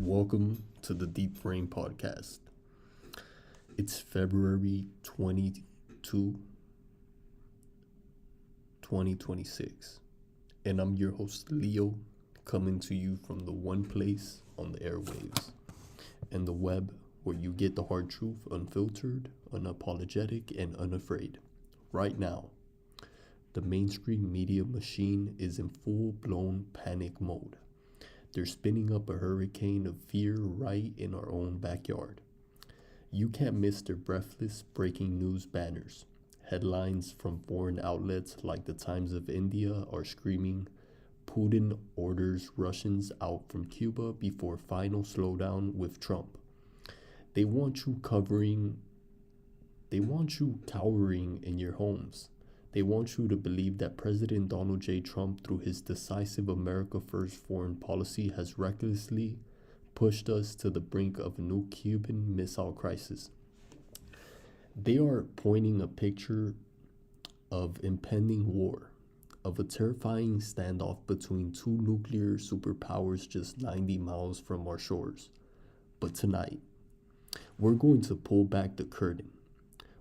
welcome to the Deep Brain Podcast. It's February 2026, and I'm your host, Leo, coming to you from the one place on the airwaves and the web where you get the hard truth unfiltered, unapologetic, and unafraid. Right now, the mainstream media machine is in full-blown panic mode. They're spinning up a hurricane of fear right in our own backyard. You can't miss their breathless breaking news banners. Headlines from foreign outlets like the Times of India are screaming, Putin orders Russians out from Cuba before final slowdown with Trump. They want you cowering in your homes. They want you to believe that President Donald J. Trump, through his decisive America First foreign policy, has recklessly pushed us to the brink of a new Cuban Missile Crisis. They are pointing a picture of impending war, of a terrifying standoff between two nuclear superpowers just 90 miles from our shores. But tonight, we're going to pull back the curtain.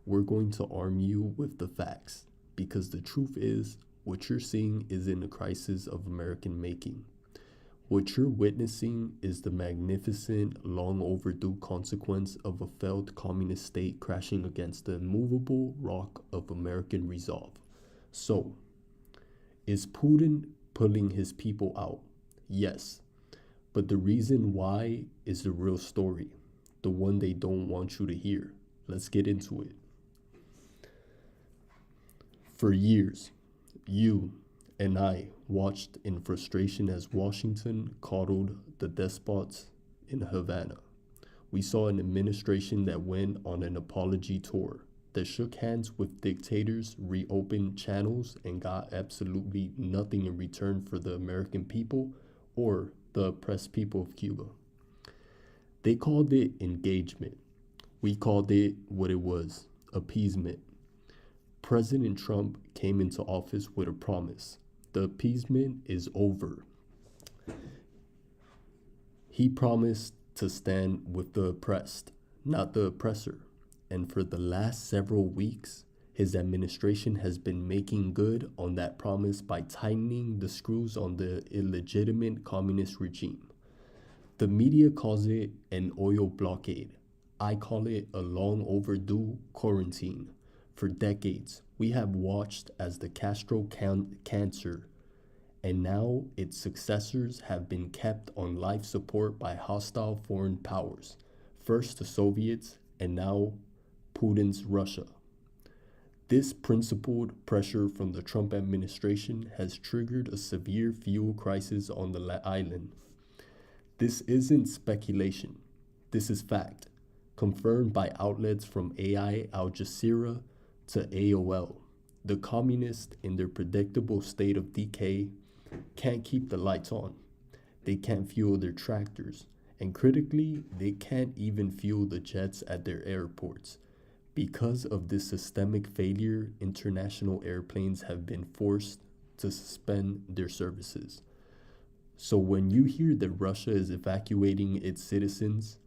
We're going to arm you with the facts. Because the truth is, what you're seeing isn't a crisis of American making. What you're witnessing is the magnificent, long overdue consequence of a failed communist state crashing against the immovable rock of American resolve. So, is Putin pulling his people out? Yes. But the reason why is the real story, the one they don't want you to hear. Let's get into it. For years, you and I watched in frustration as Washington coddled the despots in Havana. We saw an administration that went on an apology tour, that shook hands with dictators, reopened channels, and got absolutely nothing in return for the American people or the oppressed people of Cuba. They called it engagement. We called it what it was, appeasement. President Trump came into office with a promise. The appeasement is over. He promised to stand with the oppressed, not the oppressor. And for the last several weeks, his administration has been making good on that promise by tightening the screws on the illegitimate communist regime. The media calls it an oil blockade. I call it a long overdue quarantine. For decades, we have watched as the Castro cancer and now its successors have been kept on life support by hostile foreign powers, first the Soviets and now Putin's Russia. This principled pressure from the Trump administration has triggered a severe fuel crisis on the island. This isn't speculation. This is fact, confirmed by outlets from AI Al Jazeera to AOL. The communists, in their predictable state of decay, can't keep the lights on. They can't fuel their tractors. And critically, they can't even fuel the jets at their airports. Because of this systemic failure, international airplanes have been forced to suspend their services. So when you hear that Russia is evacuating its citizens,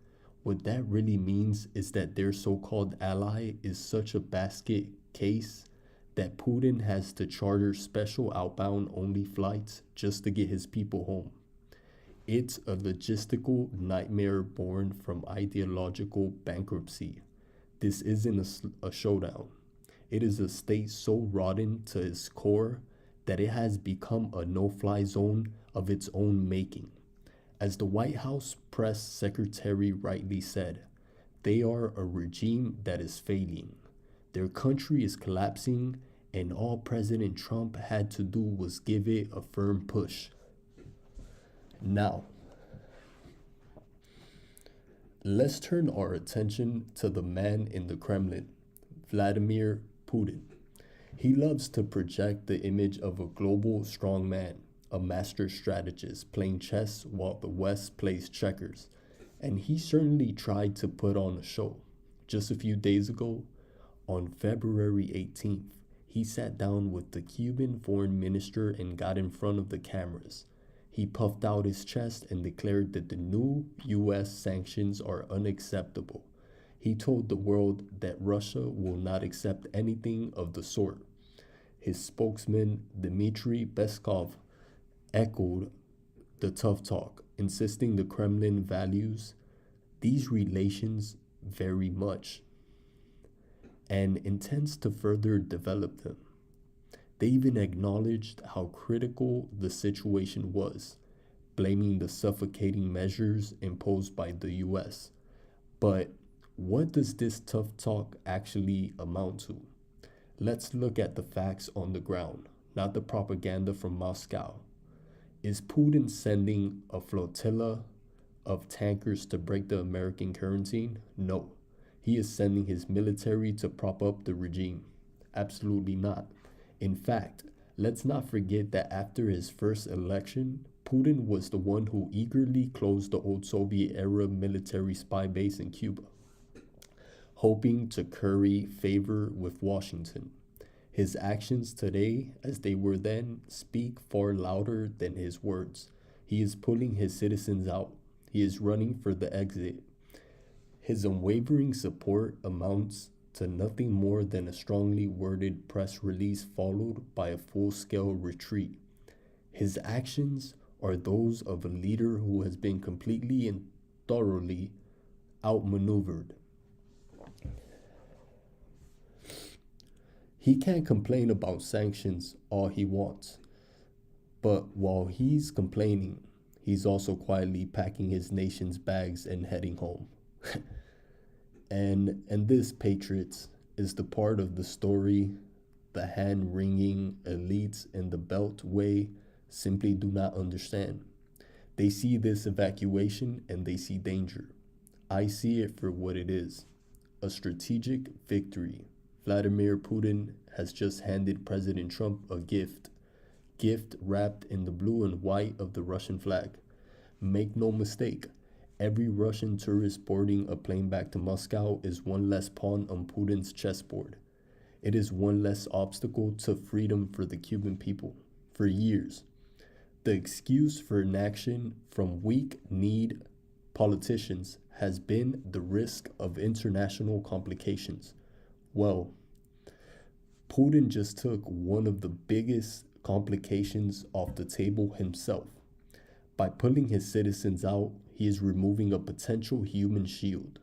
what that really means is that their so-called ally is such a basket case that Putin has to charter special outbound only flights just to get his people home. It's a logistical nightmare born from ideological bankruptcy. This isn't a showdown. It is a state so rotten to its core that it has become a no-fly zone of its own making. As the White House press secretary rightly said, they are a regime that is failing. Their country is collapsing, and all President Trump had to do was give it a firm push. Now, let's turn our attention to the man in the Kremlin, Vladimir Putin. He loves to project the image of a global strongman, a master strategist playing chess while the West plays checkers, and he certainly tried to put on a show. Just a few days ago, on February 18th, he sat down with the Cuban foreign minister and got in front of the cameras. He puffed out his chest and declared that the new US sanctions are unacceptable. He told the world that Russia will not accept anything of the sort. His spokesman, Dmitry Peskov, echoed the tough talk, insisting the Kremlin values these relations very much and intends to further develop them. They even acknowledged how critical the situation was, blaming the suffocating measures imposed by the US. But what does this tough talk actually amount to? Let's look at the facts on the ground, not the propaganda from Moscow. Is Putin sending a flotilla of tankers to break the American quarantine? No. He is sending his military to prop up the regime. Absolutely not. In fact, let's not forget that after his first election, Putin was the one who eagerly closed the old Soviet era military spy base in Cuba, hoping to curry favor with Washington. His actions today, as they were then, speak far louder than his words. He is pulling his citizens out. He is running for the exit. His unwavering support amounts to nothing more than a strongly worded press release followed by a full-scale retreat. His actions are those of a leader who has been completely and thoroughly outmaneuvered. He can't complain about sanctions all he wants, but while he's complaining, he's also quietly packing his nation's bags and heading home. And this, patriots, is the part of the story the hand-wringing elites in the Beltway simply do not understand. They see this evacuation and they see danger. I see it for what it is, a strategic victory. Vladimir Putin has just handed President Trump a gift wrapped in the blue and white of the Russian flag. Make no mistake, every Russian tourist boarding a plane back to Moscow is one less pawn on Putin's chessboard. It is one less obstacle to freedom for the Cuban people. For years, the excuse for inaction from weak-kneed politicians has been the risk of international complications. Well, Putin just took one of the biggest complications off the table himself. By pulling his citizens out, he is removing a potential human shield.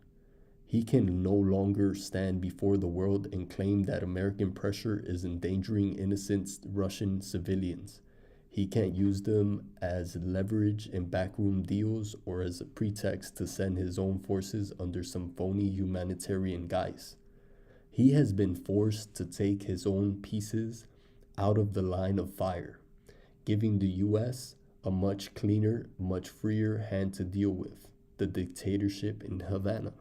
He can no longer stand before the world and claim that American pressure is endangering innocent Russian civilians. He can't use them as leverage in backroom deals or as a pretext to send his own forces under some phony humanitarian guise. He has been forced to take his own pieces out of the line of fire, giving the US a much cleaner, much freer hand to deal with, the dictatorship in Havana.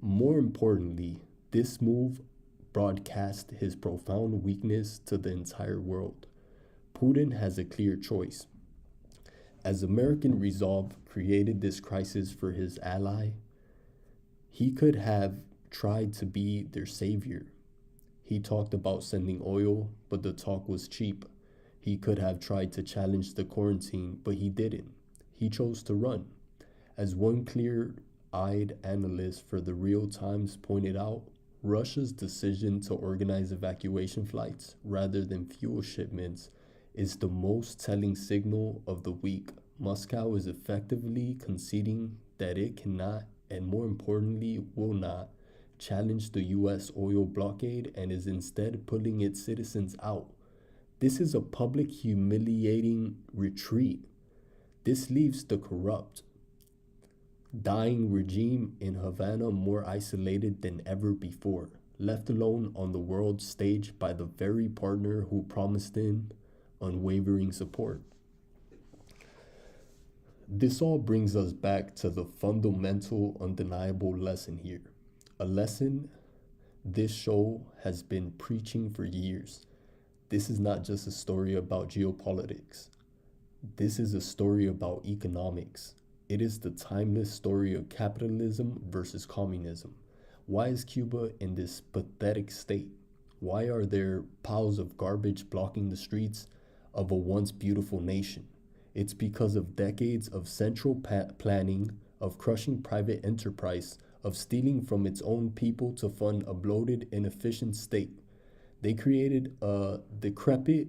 More importantly, this move broadcast his profound weakness to the entire world. Putin has a clear choice. As American resolve created this crisis for his ally, he could have tried to be their savior. He talked about sending oil, but the talk was cheap. He could have tried to challenge the quarantine, but he didn't. He chose to run. As one clear-eyed analyst for the Real Times pointed out, Russia's decision to organize evacuation flights rather than fuel shipments is the most telling signal of the week. Moscow is effectively conceding that it cannot, and more importantly, will not, challenge the US oil blockade and is instead pulling its citizens out. This is a public humiliating retreat. This leaves the corrupt, dying regime in Havana more isolated than ever before, left alone on the world stage by the very partner who promised him unwavering support. This all brings us back to the fundamental, undeniable lesson here. A lesson this show has been preaching for years. This is not just a story about geopolitics. This is a story about economics. It is the timeless story of capitalism versus communism. Why is Cuba in this pathetic state? Why are there piles of garbage blocking the streets of a once beautiful nation? It's because of decades of central planning, of crushing private enterprise, of stealing from its own people to fund a bloated, inefficient state. They created a decrepit,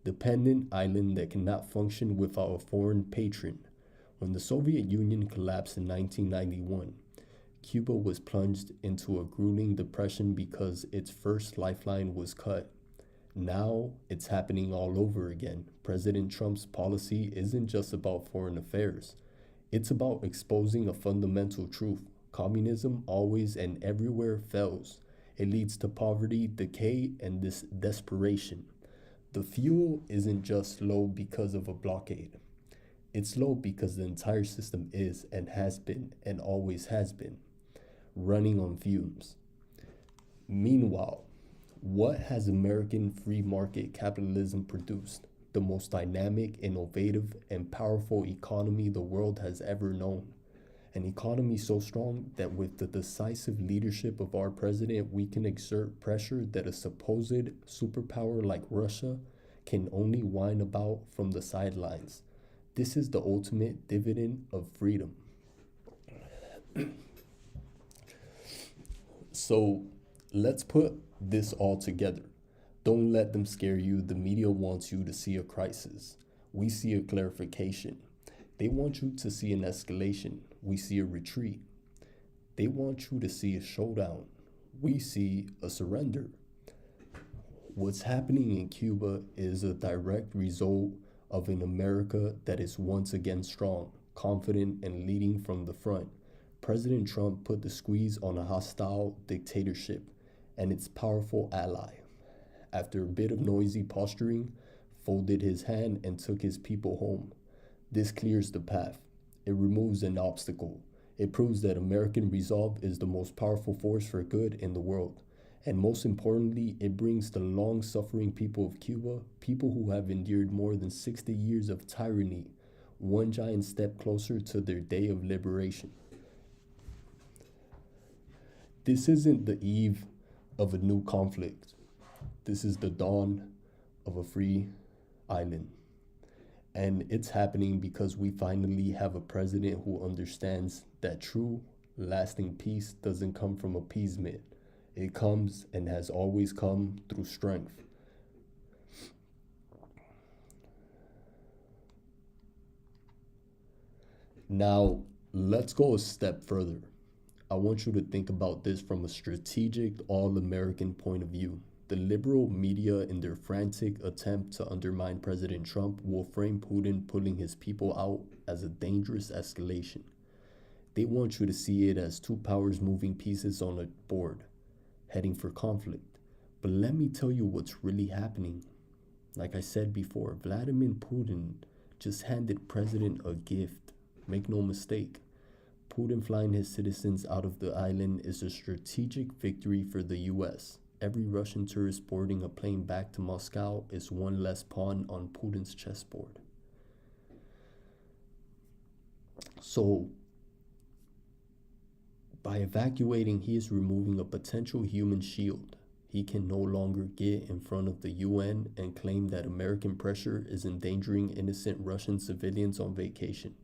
dependent island that cannot function without a foreign patron. When the Soviet Union collapsed in 1991, Cuba was plunged into a grueling depression because its first lifeline was cut. Now it's happening all over again. President Trump's policy isn't just about foreign affairs, it's about exposing a fundamental truth. Communism always and everywhere fails. It leads to poverty, decay, and this desperation. The fuel isn't just low because of a blockade. It's low because the entire system is and has been and always has been running on fumes. Meanwhile, what has American free market capitalism produced? The most dynamic, innovative, and powerful economy the world has ever known. An economy so strong that with the decisive leadership of our president, we can exert pressure that a supposed superpower like Russia can only whine about from the sidelines. This is the ultimate dividend of freedom. So let's put this all together. Don't let them scare you. The media wants you to see a crisis. We see a clarification. They want you to see an escalation. We see a retreat. They want you to see a showdown. We see a surrender. What's happening in Cuba is a direct result of an America that is once again strong, confident, and leading from the front. President Trump put the squeeze on a hostile dictatorship and its powerful ally. After a bit of noisy posturing, folded his hand and took his people home. This clears the path. It removes an obstacle. It proves that American resolve is the most powerful force for good in the world. And most importantly, it brings the long-suffering people of Cuba, people who have endured more than 60 years of tyranny, one giant step closer to their day of liberation. This isn't the eve of a new conflict. This is the dawn of a free island. And it's happening because we finally have a president who understands that true, lasting peace doesn't come from appeasement. It comes and has always come through strength. Now, let's go a step further. I want you to think about this from a strategic, all-American point of view. The liberal media, in their frantic attempt to undermine President Trump, will frame Putin pulling his people out as a dangerous escalation. They want you to see it as two powers moving pieces on a board, heading for conflict. But let me tell you what's really happening. Like I said before, Vladimir Putin just handed President a gift. Make no mistake. Putin flying his citizens out of the island is a strategic victory for the US. Every Russian tourist boarding a plane back to Moscow is one less pawn on Putin's chessboard. So, by evacuating, he is removing a potential human shield. He can no longer get in front of the UN and claim that American pressure is endangering innocent Russian civilians on vacation.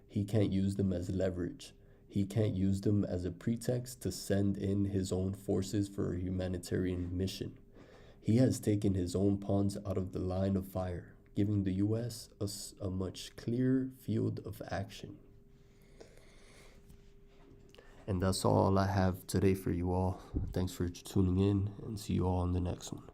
He can't use them as leverage. He can't use them as a pretext to send in his own forces for a humanitarian mission. He has taken his own pawns out of the line of fire, giving the US a much clearer field of action. And that's all I have today for you all. Thanks for tuning in, and see you all on the next one.